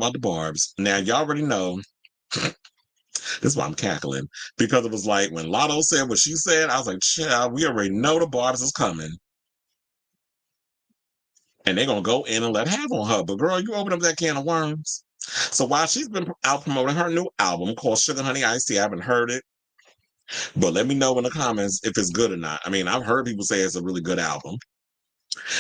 about the Barbz. Now, y'all already know. This is why I'm cackling. Because it was like when Latto said what she said, I was like, child, we already know the Barbz is coming. And they're going to go in and let have on her. But girl, you open up that can of worms. So while she's been out promoting her new album called Sugar Honey Iced Tea, I haven't heard it. But let me know in the comments if it's good or not. I mean, I've heard people say it's a really good album.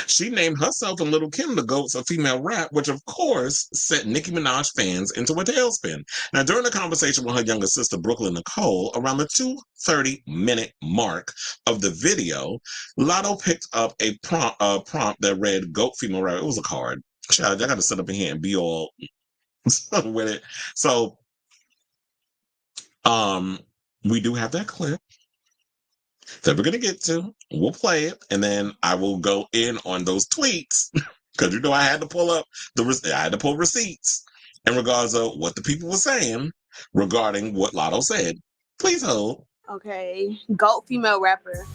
She named herself and Little Kim the GOATs of female rap, which of course set Nicki Minaj fans into a tailspin. Now, during the conversation with her younger sister, Brooklyn Nicole, around the 2:30-minute mark of the video, Latto picked up a prompt that read GOAT female rap. It was a card. Child, I got to sit up in here and be all with it. So, we do have that clip that we're going to get to. We'll play it, and then I will go in on those tweets because you know I had to pull up receipts in regards of what the people were saying regarding what Latto said. Please hold. Okay, GOAT female rapper.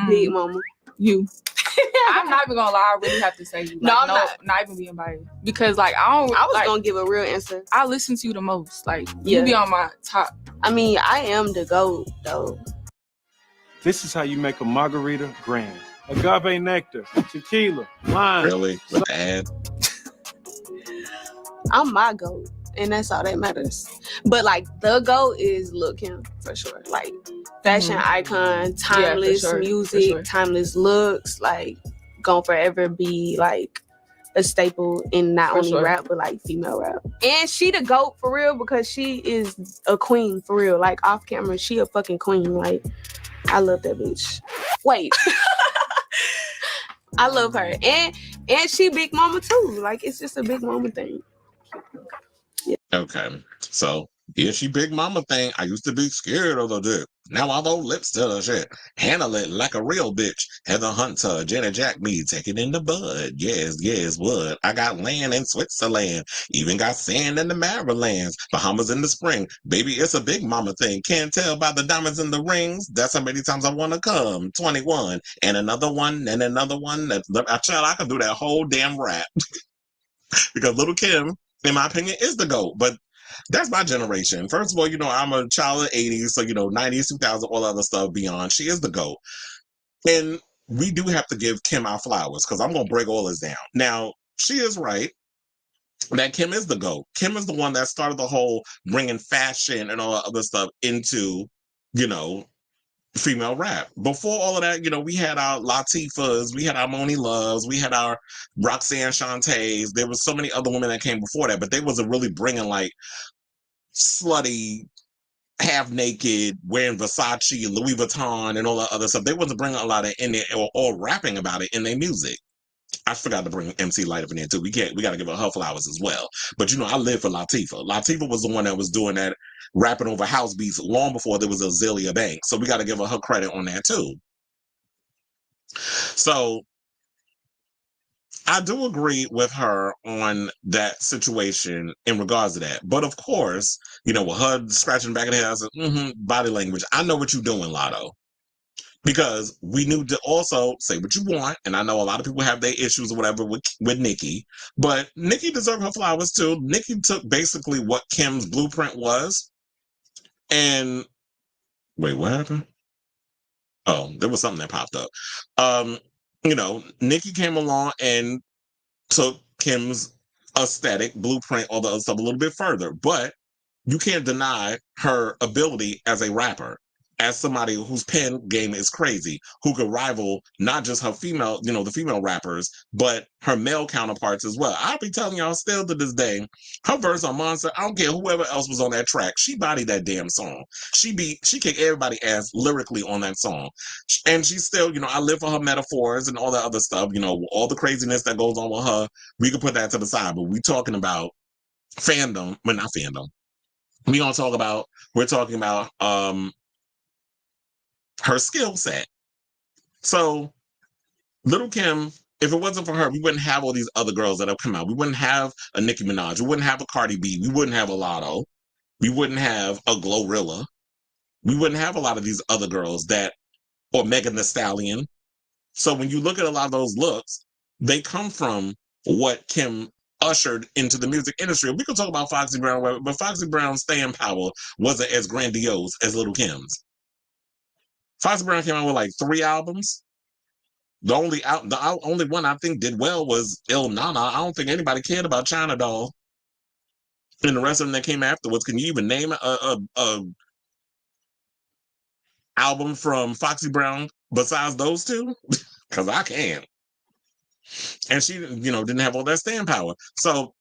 Big Mama. You. I'm not even gonna lie, I really have to say you. Like, no, I'm not even being biased. Because like I was gonna give a real answer. I listen to you the most. Like you be on my top. I mean, I am the GOAT though. This is how you make a margarita grand. Agave nectar, tequila, wine. Really? Bad. I'm my GOAT, and that's all that matters. But like the GOAT is Lil' Kim for sure. Like fashion icon, timeless music, timeless looks. Like gonna forever be like a staple in not only rap but like female rap. And she the GOAT for real because she is a queen for real. Like off camera, she a fucking queen. Like. I love that bitch. Wait. I love her. And she big mama too. Like it's just a big mama thing. Yeah. Okay. So yeah, she big mama thing. I used to be scared of the dick. Now I throw lips to the shit. Handle it like a real bitch. Heather Hunter, Janet Jack me, take it in the bud. Yes, what? I got land in Switzerland. Even got sand in the Marylands. Bahamas in the spring. Baby, it's a big mama thing. Can't tell by the diamonds in the rings. That's how many times I want to come. 21. And another one, and another one. I can do that whole damn rap. Because Little Kim, in my opinion, is the GOAT. But that's my generation. First of all, you know, I'm a child of the 80s, so, you know, 90s, 2000, all other stuff beyond. She is the GOAT. And we do have to give Kim our flowers because I'm going to break all this down. Now, she is right that Kim is the GOAT. Kim is the one that started the whole bringing fashion and all that other stuff into, you know, female rap. Before all of that, you know, we had our Latifahs, we had our Moni Loves, we had our Roxanne Shantays. There was so many other women that came before that, but they wasn't really bringing like slutty, half naked, wearing Versace and Louis Vuitton and all that other stuff. They wasn't bringing a lot of in there or rapping about it in their music. I forgot to bring MC Light up in there too. We got to give her flowers as well. But you know, I live for Latifah. Latifah was the one that was doing that, rapping over house beats long before there was Azealia Banks. So we got to give her credit on that too. So I do agree with her on that situation in regards to that. But of course, you know, with her scratching the back of the head, I said, body language. I know what you're doing, Latto. Because we knew to also say what you want, and I know a lot of people have their issues or whatever with Nicki, but Nicki deserved her flowers too. Nicki took basically what Kim's blueprint was, and wait, what happened? Oh, there was something that popped up. You know, Nicki came along and took Kim's aesthetic blueprint, all the other stuff a little bit further, but you can't deny her ability as a rapper. As somebody whose pen game is crazy, who could rival not just her female, you know, the female rappers, but her male counterparts as well. I'll be telling y'all still to this day, her verse on Monster, I don't care whoever else was on that track, she bodied that damn song. She kicked everybody ass lyrically on that song. And she's still, you know, I live for her metaphors and all that other stuff, you know, all the craziness that goes on with her, we could put that to the side, but we're talking about fandom, but not fandom. We're talking about her skill set. So Little Kim, if it wasn't for her, we wouldn't have all these other girls that have come out. We wouldn't have a Nicki Minaj. We wouldn't have a Cardi B. We wouldn't have a Latto. We wouldn't have a Glorilla. We wouldn't have a lot of these other girls or Megan Thee Stallion. So when you look at a lot of those looks, they come from what Kim ushered into the music industry. We could talk about Foxy Brown, but Foxy Brown's staying power wasn't as grandiose as Little Kim's. Foxy Brown came out with like 3 albums. The only one I think did well was Il Nana. I don't think anybody cared about China Doll. And the rest of them that came afterwards, can you even name a album from Foxy Brown besides those 2? Because I can't. And she, didn't have all that staying power. So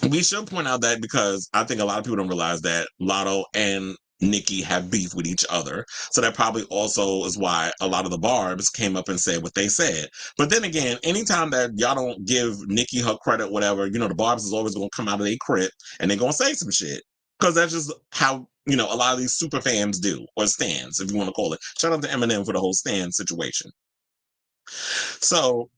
we should point out that, because I think a lot of people don't realize that Latto and Nicki have beef with each other. So that probably also is why a lot of the Barbz came up and said what they said. But then again, anytime that y'all don't give Nicki her credit, whatever, the Barbz is always going to come out of their crypt and they're going to say some shit. Because that's just how, a lot of these super fans do, or stans, if you want to call it. Shout out to Eminem for the whole stan situation. So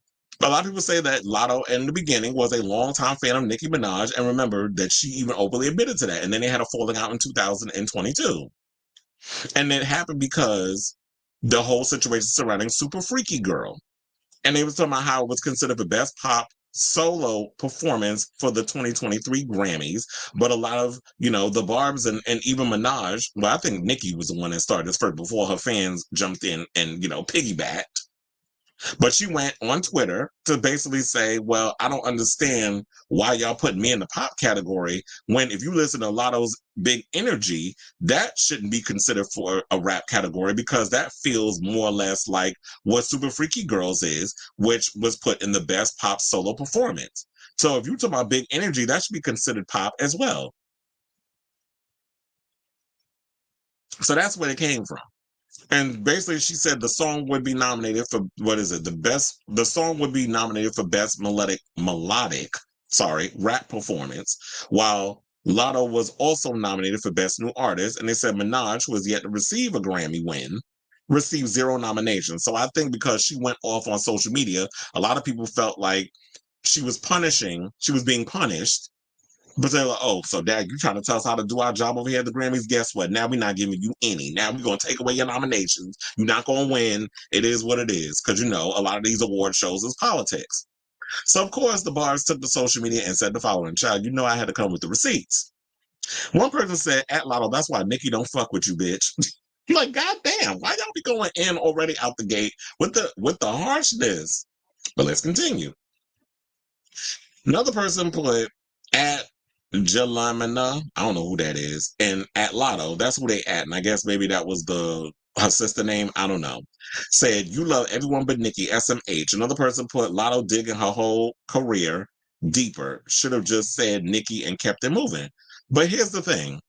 a lot of people say that Latto in the beginning was a longtime fan of Nicki Minaj, and remember that she even openly admitted to that. And then they had a falling out in 2022. And it happened because the whole situation surrounding Super Freaky Girl. And they was talking about how it was considered the best pop solo performance for the 2023 Grammys. But a lot of, the Barbz and even Minaj, well, I think Nicki was the one that started this first before her fans jumped in and, piggybacked. But she went on Twitter to basically say, well, I don't understand why y'all putting me in the pop category when, if you listen to Latto's Big Energy, that shouldn't be considered for a rap category, because that feels more or less like what Super Freaky Girls is, which was put in the best pop solo performance. So if you talk about Big Energy, that should be considered pop as well. So that's where it came from. And basically, she said the song would be nominated for, the song would be nominated for best melodic rap performance, while Latto was also nominated for best new artist. And they said Minaj, who has yet to receive a Grammy win, received 0 nominations. So I think because she went off on social media, a lot of people felt like she was being punished. But they're like, oh, so Dad, you trying to tell us how to do our job over here at the Grammys? Guess what? Now we're not giving you any. Now we're going to take away your nominations. You're not going to win. It is what it is. Because, a lot of these award shows is politics. So, of course, the Barbz took to social media and said the following: child, I had to come with the receipts. One person said, at Latto, that's why Nicki don't fuck with you, bitch. You're like, God damn, why y'all be going in already out the gate with the harshness? But let's continue. Another person put at Jalamina, I don't know who that is, and at Latto, that's who they at, and I guess maybe that was her sister name, I don't know. Said, you love everyone but Nicki, SMH. Another person put Latto digging her whole career deeper. Should have just said Nicki and kept it moving. But here's the thing.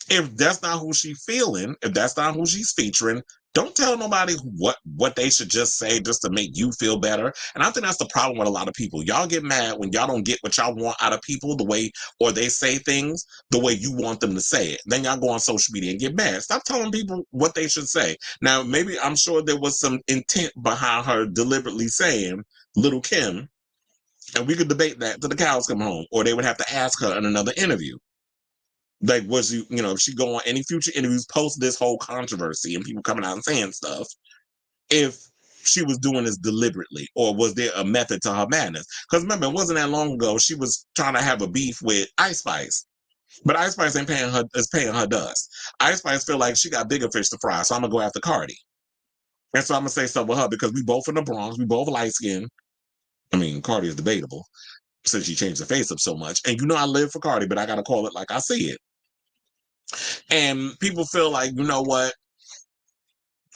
If that's not who she's feeling, if that's not who she's featuring, don't tell nobody what they should just say just to make you feel better. And I think that's the problem with a lot of people. Y'all get mad when y'all don't get what y'all want out of people or they say things the way you want them to say it. Then y'all go on social media and get mad. Stop telling people what they should say. Now, maybe I'm sure there was some intent behind her deliberately saying Little Kim, and we could debate that till the cows come home, or they would have to ask her in another interview. Like, if she go on any future interviews post this whole controversy and people coming out and saying stuff, if she was doing this deliberately, or was there a method to her madness? Because remember, it wasn't that long ago she was trying to have a beef with Ice Spice, but Ice Spice is paying her dust. Ice Spice feel like she got bigger fish to fry, so I'm gonna go after Cardi, and so I'm gonna say stuff with her because we both in the Bronx, we both light skinned. I mean, Cardi is debatable since she changed the face up so much, and I live for Cardi, but I gotta call it like I see it. And people feel like, you know what?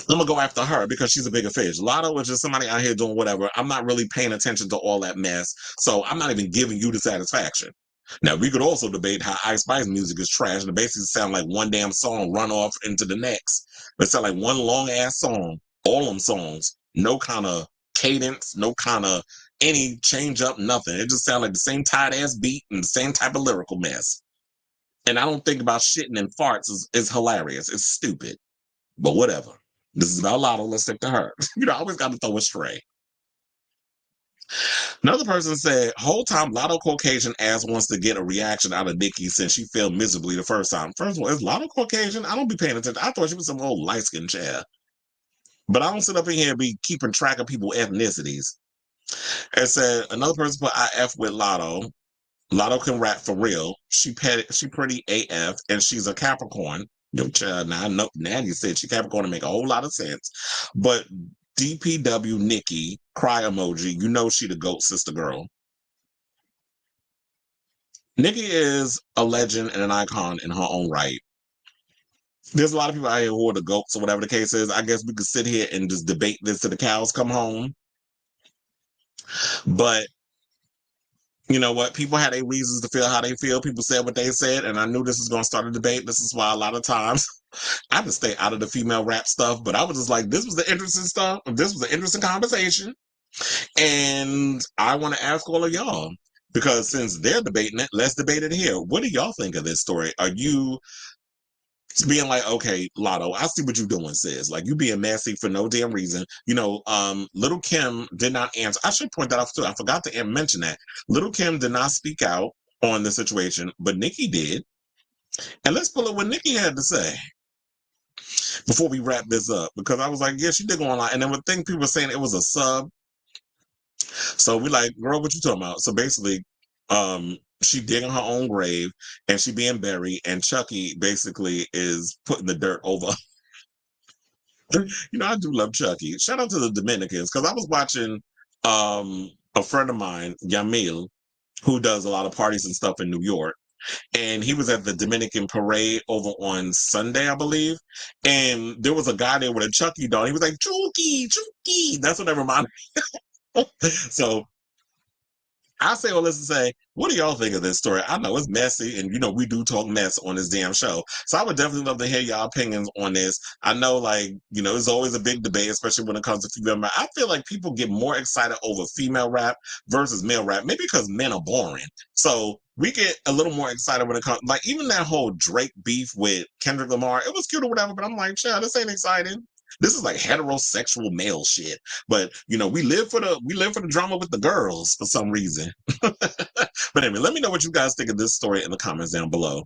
I'm gonna go after her because she's a bigger fish. Latto is just somebody out here doing whatever. I'm not really paying attention to all that mess, so I'm not even giving you the satisfaction. Now, we could also debate how Ice Spice music is trash and it basically sound like one damn song run off into the next. It sound like one long ass song, all them songs, no kind of cadence, no kind of any change up, nothing. It just sound like the same tight ass beat and the same type of lyrical mess. And I don't think about shitting and farts is hilarious. It's stupid. But whatever. This is about Latto. Let's stick to her. I always got to throw a stray. Another person said, whole time Latto Caucasian ass wants to get a reaction out of Nicki since she failed miserably the first time. First of all, is Latto Caucasian? I don't be paying attention. I thought she was some old light-skinned chair. But I don't sit up in here and be keeping track of people's ethnicities. And said, another person put I F with Latto. Latto can rap for real. She pretty AF, and she's a Capricorn. Yo, child, now I know. Now you said she Capricorn to make a whole lot of sense. But DPW Nikki, cry emoji. You know she the GOAT sister girl. Nikki is a legend and an icon in her own right. There's a lot of people out here who are the GOATs or whatever the case is. I guess we could sit here and just debate this till the cows come home. But you know what? People had their reasons to feel how they feel. People said what they said, and I knew this was going to start a debate. This is why a lot of times I just stay out of the female rap stuff. But I was just like, this was the interesting stuff. This was an interesting conversation. And I want to ask all of y'all, because since they're debating it, let's debate it here. What do y'all think of this story? Are you being like, okay, Latto, I see what you're doing, sis. Like, you being messy for no damn reason. You know, Little Kim did not answer. I should point that out too. I forgot to mention that. Little Kim did not speak out on the situation, but Nikki did. And let's pull up what Nikki had to say before we wrap this up, because I was like, yeah, she did go online. And then with things people were saying it was a sub. So we like, girl, what you talking about? So basically, she digging her own grave and she being buried, and Chucky basically is putting the dirt over. You know, I do love Chucky. Shout out to the Dominicans, because I was watching a friend of mine, Yamil, who does a lot of parties and stuff in New York. And he was at the Dominican parade over on Sunday, I believe. And there was a guy there with a Chucky doll. He was like, Chucky, Chucky. That's what that reminded me. So I say all this to say, what do y'all think of this story? I know it's messy, and you know we do talk mess on this damn show. So I would definitely love to hear y'all opinions on this. I know, like, you know, it's always a big debate, especially when it comes to female rap. I feel like people get more excited over female rap versus male rap, maybe because men are boring. So we get a little more excited when it comes, like, even that whole Drake beef with Kendrick Lamar. It was cute or whatever, but I'm like, child, this ain't exciting. This is like heterosexual male shit. But you know, we live for the drama with the girls for some reason. But anyway, let me know what you guys think of this story in the comments down below.